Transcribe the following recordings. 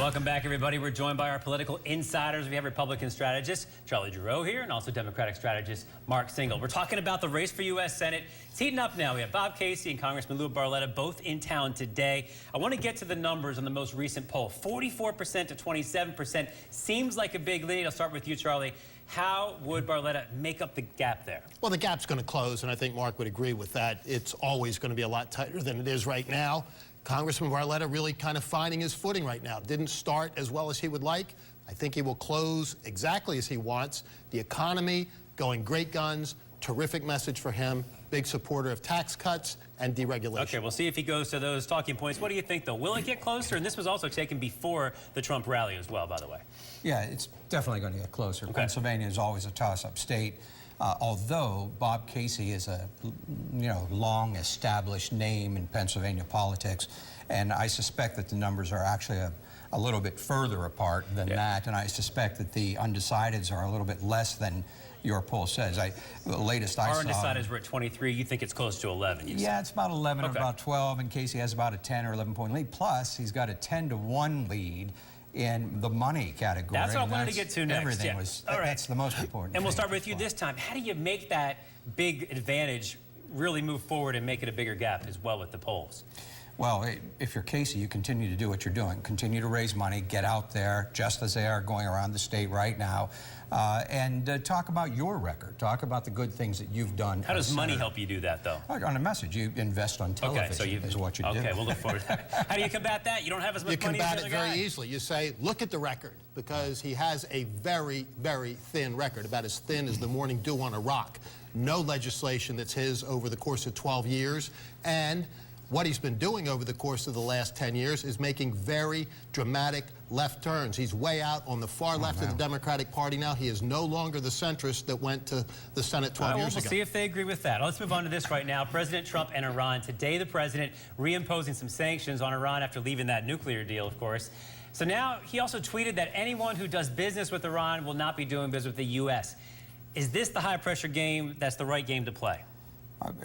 Welcome back, everybody. We're joined by our political insiders. We have Republican strategist Charlie Giroux here and also Democratic strategist Mark Singal. We're talking about the race for U.S. Senate. It's heating up now. We have Bob Casey and Congressman Lou Barletta both in town today. I want to get to the numbers on the most recent poll. 44% to 27% seems like a big lead. I'll start with you, Charlie. How would Barletta make up the gap there? Well, the gap's going to close, and I think Mark would agree with that. It's always going to be a lot tighter than it is right now. Congressman Barletta really kind of finding his footing right now. Didn't start as well as he would like. I think he will close exactly as he wants. The economy going great guns. Terrific message for him. Big supporter of tax cuts and deregulation. Okay, we'll see if he goes to those talking points. What do you think, though? Will it get closer? And this was also taken before the Trump rally as well, by the way. Yeah, it's definitely going to get closer. Okay. Pennsylvania is always a toss-up state. Although Bob Casey is a long established name in Pennsylvania politics, and I suspect that the numbers are actually a little bit further apart than that, and I suspect that the undecideds are a little bit less than your poll says. The latest I saw... Our undecideds were at 23. You think it's close to 11, you Yeah, said. it's about 11 or about 12, and Casey has about a 10 or 11-point lead. Plus, he's got a 10-to-1 lead in the money category. That's what I wanted to get to next. Everything was, that's the most important. And we'll start with you this time. How do you make that big advantage really move forward and make it a bigger gap as well with the polls? Well, if you're Casey, you continue to do what you're doing. Continue to raise money, get out there, just as they are going around the state right now, and talk about your record. Talk about the good things that you've done. How does money help you do that, though? On a message. You invest on television, so is what you do. Okay, we'll look forward to that. How do you combat that? You don't have as much money as the other guy? You combat it very easily. You say, look at the record, because he has a very, very thin record, about as thin as the morning dew on a rock. No legislation that's his over the course of 12 years, and what he's been doing over the course of the last 10 years is making very dramatic left turns. He's way out on the far left of the Democratic Party now. He is no longer the centrist that went to the Senate 12 years ago. We'll see if they agree with that. Let's move on to this right now. President Trump and Iran. Today, the president reimposing some sanctions on Iran after leaving that nuclear deal, of course. So now he also tweeted that anyone who does business with Iran will not be doing business with the U.S. Is this the high-pressure game that's the right game to play?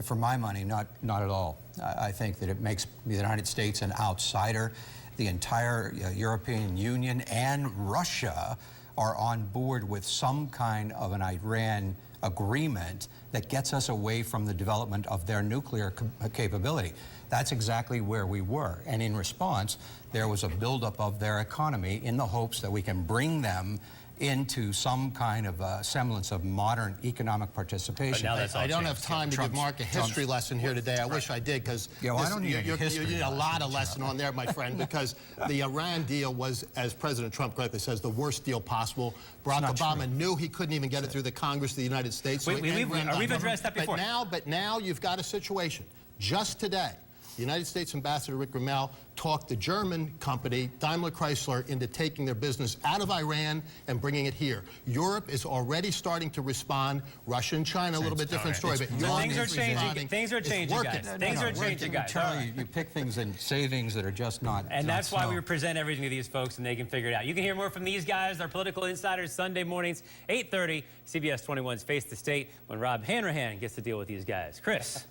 For my money, not at all. I think that it makes the United States an outsider. The entire European Union and Russia are on board with some kind of an Iran agreement that gets us away from the development of their nuclear capability. That's exactly where we were. And in response, there was a buildup of their economy in the hopes that we can bring them into some kind of semblance of modern economic participation. I don't have time to give Mark a history lesson here today. I wish I did, because you need a lot of lesson on there, my friend, because the Iran deal was, as President Trump correctly says, the worst deal possible. Barack Obama knew he couldn't even get it through the Congress of the United States. We've addressed that before. But now you've got a situation. Just today, the United States Ambassador Rick Rommel talked the German company, Daimler Chrysler, into taking their business out of Iran and bringing it here. Europe is already starting to respond. Russia and China, a little bit different story. But things are changing. Things are changing, guys. Things are changing, guys. Charlie, you pick things in savings that are just not. And that's why we present everything to these folks, and they can figure it out. You can hear more from these guys, our political insiders, Sunday mornings, 8:30, CBS 21's Face the State, when Rob Hanrahan gets to deal with these guys. Chris.